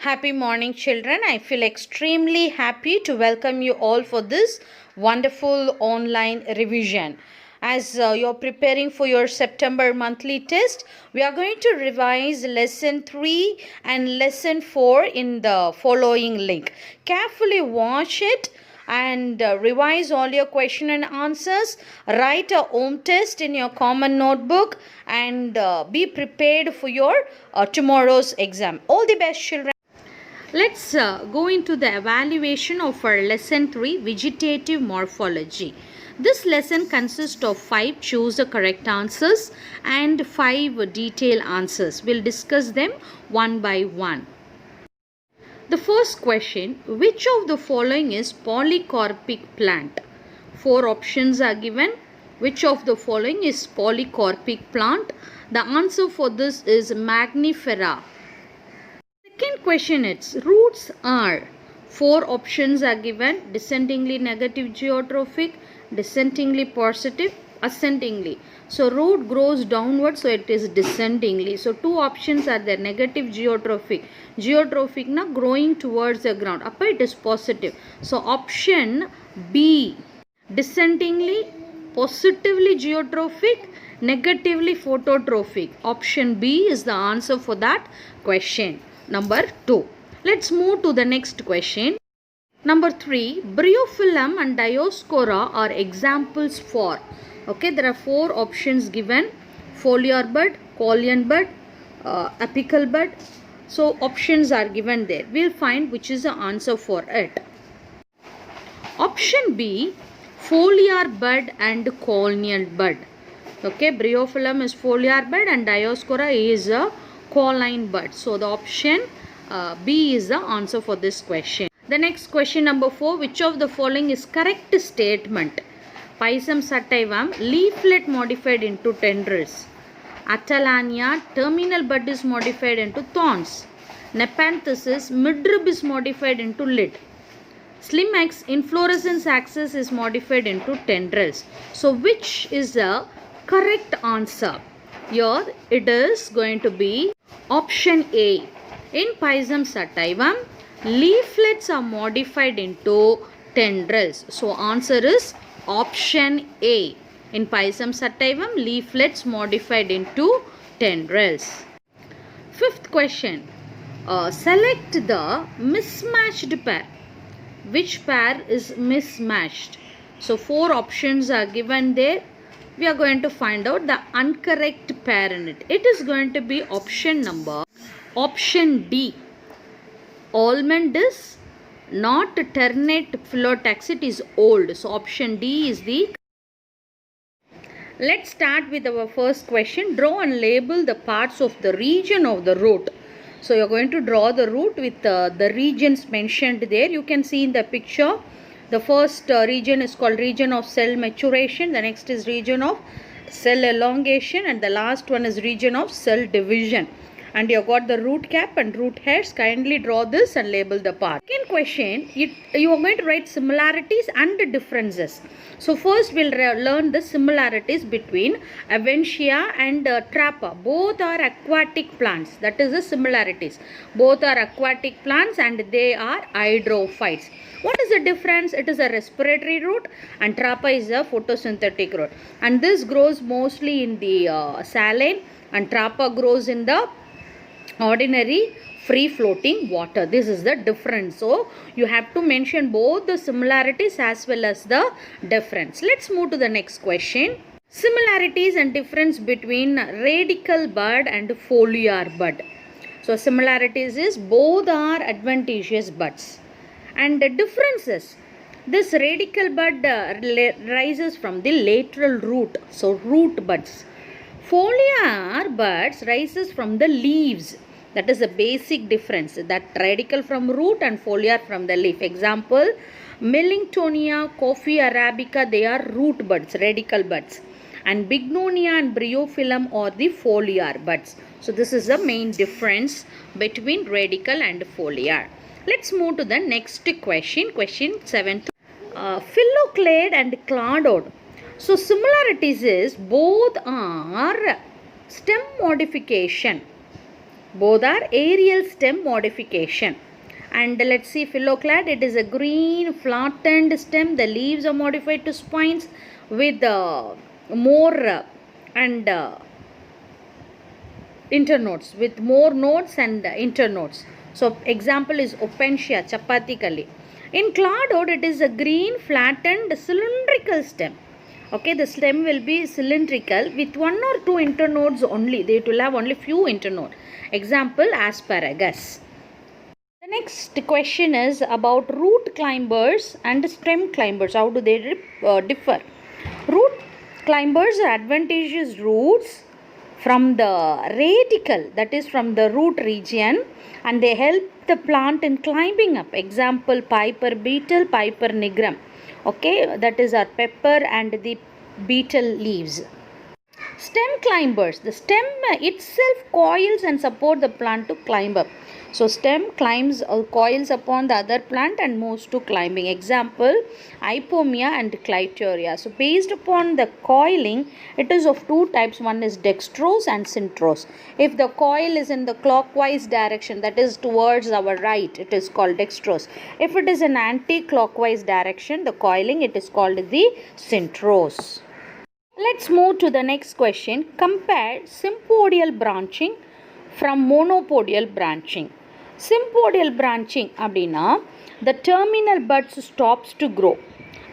Happy morning, children. I feel extremely happy to welcome you all for this wonderful online revision. As you're preparing for your September monthly test, we are going to revise lesson 3 and lesson 4 in the following link. Carefully watch it and revise all your question and answers. Write a home test in your common notebook and be prepared for your tomorrow's exam. All the best, children. Let's go into the evaluation of our lesson 3, vegetative morphology. This lesson consists of 5 choose the correct answers and 5 detailed answers. We'll discuss them one by one. The first question, which of the following is polycarpic plant? 4 options are given. Which of the following is polycarpic plant? The answer for this is Magnifera. Second question is, roots are, 4 options are given, descendingly negative geotrophic, descendingly positive, ascendingly. So root grows downward, so it is descendingly. So 2 options are there, negative geotrophic. Geotrophic na growing towards the ground. Appa it is positive. So option B, descendingly, positively geotrophic, negatively phototrophic. Option B is the answer for that question. Number 2. Let's move to the next question. Number 3. Bryophyllum and Dioscora are examples for. Okay, there are 4 options given. Foliar bud, Collian bud, apical bud. So options are given there. We'll find which is the answer for it. Option B, foliar bud and collineal bud. Okay, Bryophyllum is foliar bud and Dioscora is a colline bud. So the option B is the answer for this question. The next question, number 4. Which of the following is correct statement? Pisum sativum, leaflet modified into tendrils. Attalania, terminal bud is modified into thorns. Nepenthes, midrib is modified into lid. Slimex, inflorescence axis is modified into tendrils. So which is the correct answer? Here it is going to be option A. In Pisum sativum, leaflets are modified into tendrils. So answer is option A. In Pisum sativum, leaflets modified into tendrils. Fifth question. Select the mismatched pair. Which pair is mismatched? So 4 options are given there. We are going to find out the incorrect pair in it. It is going to be option D. Almond is not ternate phyllotax, it is old. So option D is the. Let's start with our first question. Draw and label the parts of the region of the root. So you are going to draw the root with the regions mentioned there. You can see in the picture. The first region is called region of cell maturation. The next is region of cell elongation. And the last one is region of cell division. And you have got the root cap and root hairs. Kindly draw this and label the part. Second question, you are going to write similarities and differences. So first we'll learn the similarities between Aventia and Trapa. Both are aquatic plants. That is the similarities. Both are aquatic plants and they are hydrophytes. What is the difference? It is a respiratory root and Trapa is a photosynthetic root. And this grows mostly in the saline and Trapa grows in the ordinary free floating water. This is the difference. So you have to mention both the similarities as well as the difference. Let's move to the next question. Similarities and difference between radical bud and foliar bud. So similarities is both are adventitious buds. And the differences, this radical bud rises from the lateral root. So root buds. Foliar buds rises from the leaves. That is the basic difference. That radical from root and foliar from the leaf. Example, Millingtonia, Coffea arabica, they are root buds, radical buds. And Bignonia and Bryophyllum are the foliar buds. So this is the main difference between radical and foliar. Let's move to the next question. Question 7. Phylloclade and cladode. So similarities is both are stem modification. Both are aerial stem modification. And let's see phylloclad. It is a green flattened stem. The leaves are modified to spines with more and internodes, with more nodes and internodes. So example is Opentia, chapati kali. In cladode, it is a green flattened cylindrical stem. Okay, the stem will be cylindrical with one or two internodes only. They will have only few internodes. Example, asparagus. The next question is about root climbers and stem climbers. How do they differ? Root climbers are adventitious roots from the radicle, that is from the root region, and they help the plant in climbing up. Example, piper beetle, piper nigrum. Okay, that is our pepper and the beetle leaves. Stem climbers. The stem itself coils and support the plant to climb up. So stem climbs or coils upon the other plant and moves to climbing. Example, Ipomia and Clitoria. So based upon the coiling, it is of two types. One is dextrose and syntrose. If the coil is in the clockwise direction, that is towards our right, it is called dextrose. If it is in anti-clockwise direction, the coiling, it is called the syntrose. Let's move to the next question. Compare sympodial branching from monopodial branching. Sympodial branching abdina, the terminal buds stops to grow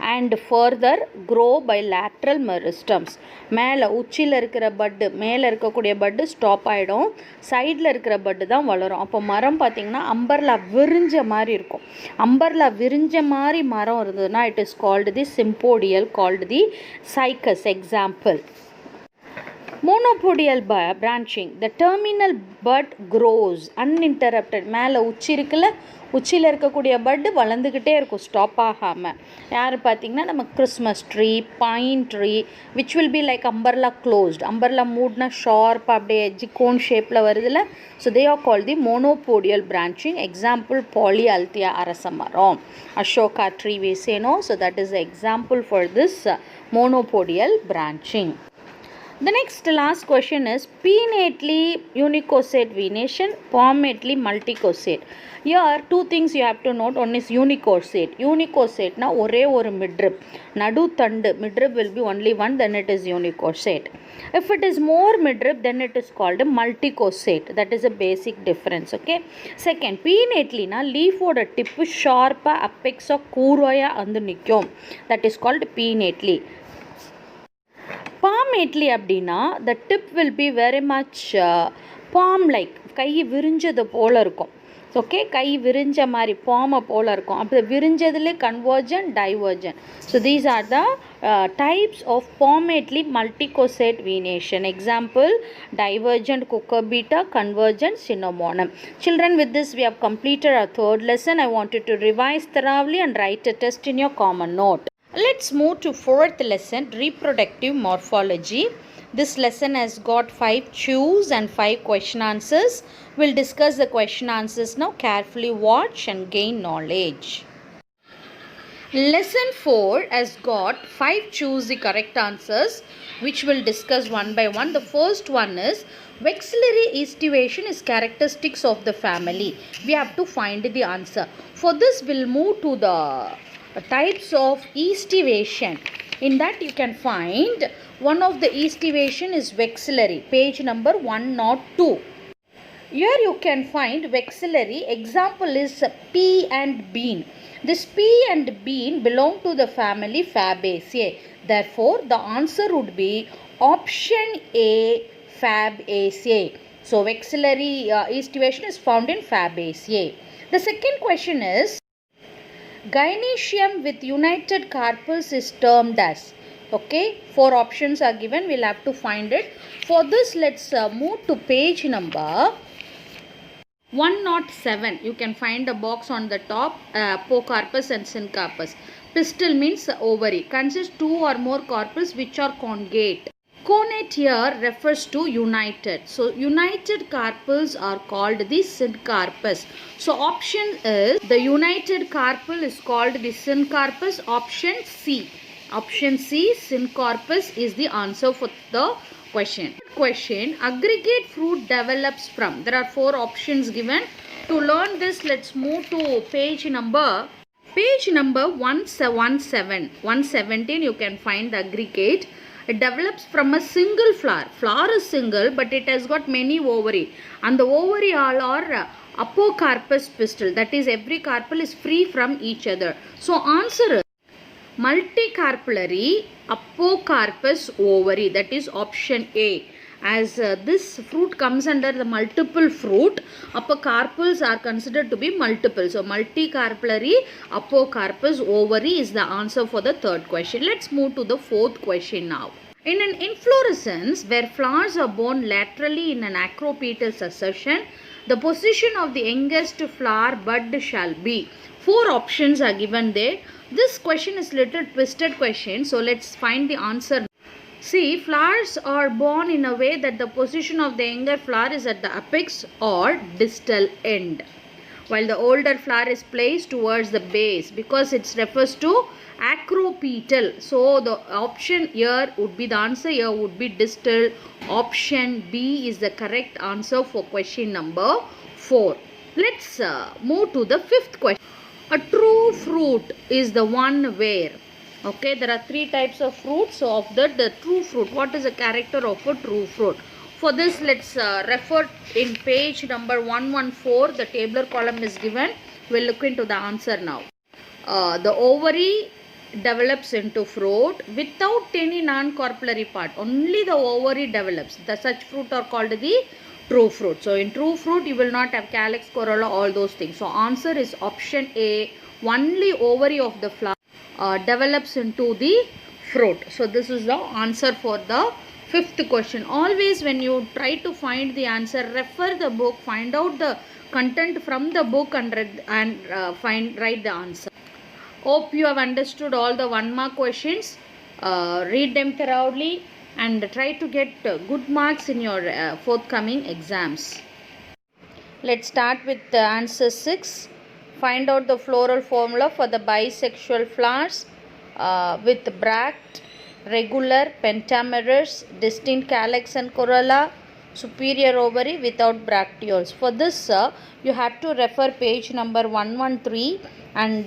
and further grow by lateral meristems. மேலே உச்சியில் இருக்கிற பட்டு, மேலே இருக்கக்கூடிய பட்டு stop ஆகிடும், சைடில் இருக்கிற பட்டு தான் வளரும். அப்போ மரம் பார்த்திங்கன்னா அம்பர்லா விரிஞ்ச மாதிரி இருக்கும். அம்பர்லா விரிஞ்ச மாதிரி மரம் இருந்ததுன்னா it is called the sympodial, called the cycas. Example, monopodial branching, the terminal bud grows uninterrupted. மேலே உச்சி இருக்குல்ல, உச்சியில் இருக்கக்கூடிய பட்டு வளர்ந்துக்கிட்டே இருக்கும், ஸ்டாப் ஆகாமல். யார் பார்த்திங்கன்னா நம்ம Christmas tree, pine tree, which will be like umbrella closed. Umbrella மூட்னா ஷார்ப்பாக அப்படியே எஜ்ஜி கோன் ஷேப்பில் வருதுல்ல. So they are called the monopodial branching. Example, Polyalthia அரச மரம், அசோகா ட்ரீ வேசேனோ. So that is example for this monopodial branching. The next last question is pinnately unicosate venation, palmately multicosate. Here two things you have to note. One is unicosate. Unicosate na ஒரே ஒரு midrib, nadu தண்டு, midrib will be only one, then it is unicosate. If it is more midrib, then it is called multicosate. That is a basic difference. Okay. Second, pinnately na leaf oda tip sharp apex கூர்வையா வந்து நிற்கும். That is called pinnately. palmately அப்படின்னா the tip will be very much palm like, கை விரிஞ்சது போல் இருக்கும். Okay, கை விரிஞ்ச மாதிரி பாமை போல் இருக்கும். அப்போ விரிஞ்சதுலேயே convergent, divergent. So these are the types of palmately multicosate venation. Example, divergent cucurbita, convergent cinnamomum. Children, with this we have completed our third lesson. I wanted to revise thoroughly and write a test in your common note. Let's move to fourth lesson, reproductive morphology. This lesson has got 5 choose and 5 question answers. We'll discuss the question answers now. Carefully watch and gain knowledge. Lesson 4 has got 5 choose the correct answers, which we'll discuss one by one. The first one is vexillary aestivation is characteristics of the family. We have to find the answer. For this, we'll move to the types of aestivation. In that you can find one of the aestivation is vexillary, page number 102. Here you can find vexillary. Example is pea and bean. This pea and bean belong to the family Fabaceae. Therefore the answer would be option A, Fabaceae. So vexillary aestivation is found in Fabaceae. The second question is gynoecium with united carpels is termed as. Okay, 4 options are given. We'll have to find it. For this, let's move to page number 107. You can find a box on the top, apocarpus and syncarpus. Pistil means ovary. Consists 2 or more carpels which are congate. Connate here refers to united. So united carpels are called the syncarpus. So option is the united carpel is called the syncarpus. Option C. Option C, syncarpus is the answer for the question. question, aggregate fruit develops from. There are 4 options given. To learn this, let's move to page number 117. You can find the aggregate. It develops from a single flower. Flower is single, but it has got many ovary. And the ovary all are apocarpous pistil. That is, every carpel is free from each other. So, answer is multicarpellary apocarpous ovary. That is option A. As this fruit comes under the multiple fruit, apocarpals are considered to be multiple. So, multicarpellary apocarpous ovary is the answer for the third question. Let's move to the fourth question now. In an inflorescence where flowers are borne laterally in an acropetal succession, the position of the youngest flower bud shall be. 4 options are given there. This question is little twisted question. So, let's find the answer. See, flowers are born in a way that the position of the younger flower is at the apex or distal end, while the older flower is placed towards the base, because it refers to acropetal. So, the option here would be, the answer here would be distal. Option B is the correct answer for question number 4. Let's move to the fifth question. A true fruit is the one where. Okay, there are 3 types of fruits. So, of that, the true fruit. What is the character of a true fruit? For this, let's refer in page number 114. The tabular column is given. We'll look into the answer now. The ovary develops into fruit without any non-carpellary part. Only the ovary develops. The such fruit are called the true fruit. So, in true fruit, you will not have calyx, corolla, all those things. So, answer is option A. Only ovary of the flower develops into the fruit. So, this is the answer for the fifth question. Always when you try to find the answer, refer the book, find out the content from the book and write the answer. Hope you have understood all the 1 mark questions. Read them thoroughly and try to get good marks in your forthcoming exams. Let's start with answer 6. Find out the floral formula for the bisexual flowers with bract, regular, pentamerous, distinct calyx and corolla, superior ovary without bracteoles. For this, you have to refer page number 113 and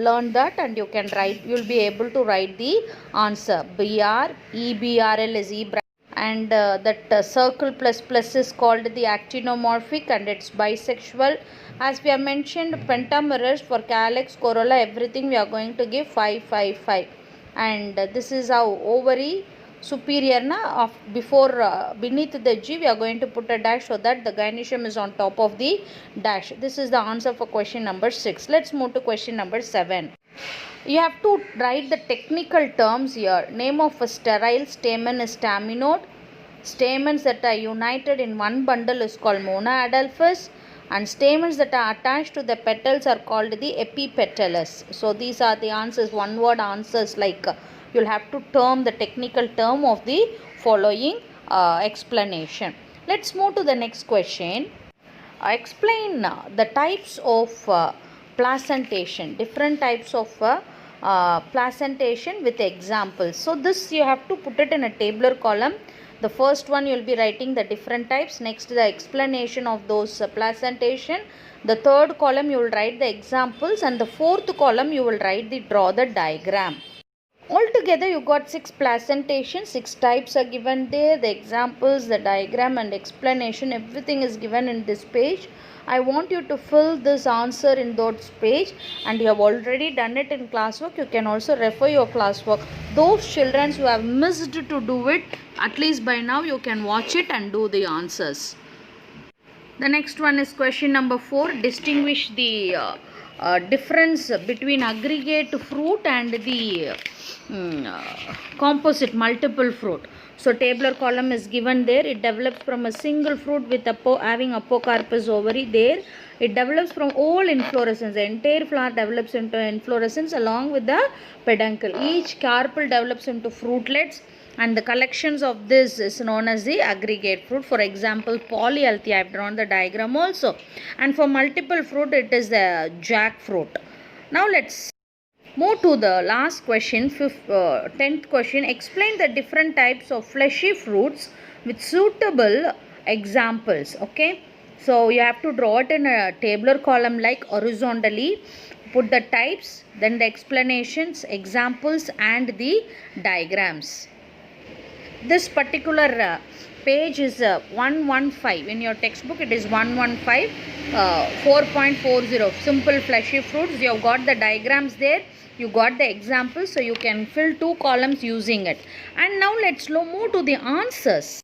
learn that, and you can write, you will be able to write the answer. BR, EBRL is E bracket, and that circle plus plus is called the actinomorphic, and it's bisexual. As we have mentioned, pentamerous for calyx, corolla, everything we are going to give 5, 5, 5. And this is how ovary superior of before beneath the G we are going to put a dash so that the gynoecium is on top of the dash. This is the answer for question number 6. Let's move to question number 7. You have to write the technical terms here. Name of a sterile stamen is staminode. Stamens that are united in one bundle is called monoadelphous, and stamens that are attached to the petals are called the epipetalous. So these are the answers, one word answers, like you'll have to term the technical term of the following explanation. Let's move to the next question. Explain the types of placentation, different types of placentation with examples. So this you have to put it in a tabular column. The first one you will be writing the different types, next the explanation of those placentation. The third column you will write the examples, and the fourth column you will write the draw the diagram. Altogether you got 6 placentation, 6 types are given there. The examples, the diagram and explanation, everything is given in this page. I want you to fill this answer in those page, and you have already done it in classwork. You can also refer your classwork. Those children who have missed to do it, at least by now you can watch it and do the answers. The next one is question number 4. Distinguish the difference between aggregate fruit and the composite multiple fruit. So tabular column is given there. It develops from a single fruit with having apocarpous ovary there. It develops from all inflorescence. The entire flower develops into inflorescence along with the peduncle. Each carpel develops into fruitlets, and the collections of this is known as the aggregate fruit. For example, polyalthia, I have drawn the diagram also. And for multiple fruit, it is the jackfruit. Now let's move to the last question, 10th question. Explain the different types of fleshy fruits with suitable examples. Okay, so you have to draw it in a tabular column like horizontally, put the types, then the explanations, examples and the diagrams. This particular page is 115 in your textbook. It is 115 4.40 simple fleshy fruits. You have got the diagrams there, you got the examples, so you can fill 2 columns using it. And now let's move to the answers.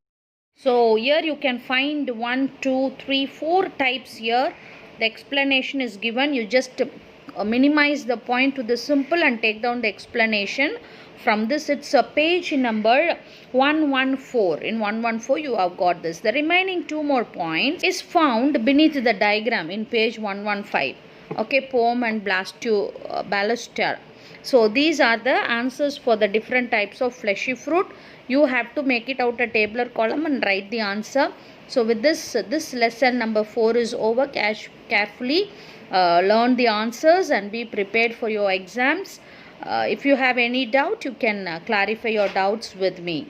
So here you can find 1 2 3 4 types here. The explanation is given. You just minimize the point to the simple and take down the explanation. From this, it's a page number 114. In 114 you have got this. The remaining 2 more points is found beneath the diagram in page 115. Okay, poem and baluster. So these are the answers for the different types of fleshy fruit. You have to make it out a tabular column and write the answer. So with this lesson number 4 is over. Carefully learn the answers and be prepared for your exams. If you have any doubt, you can clarify your doubts with me.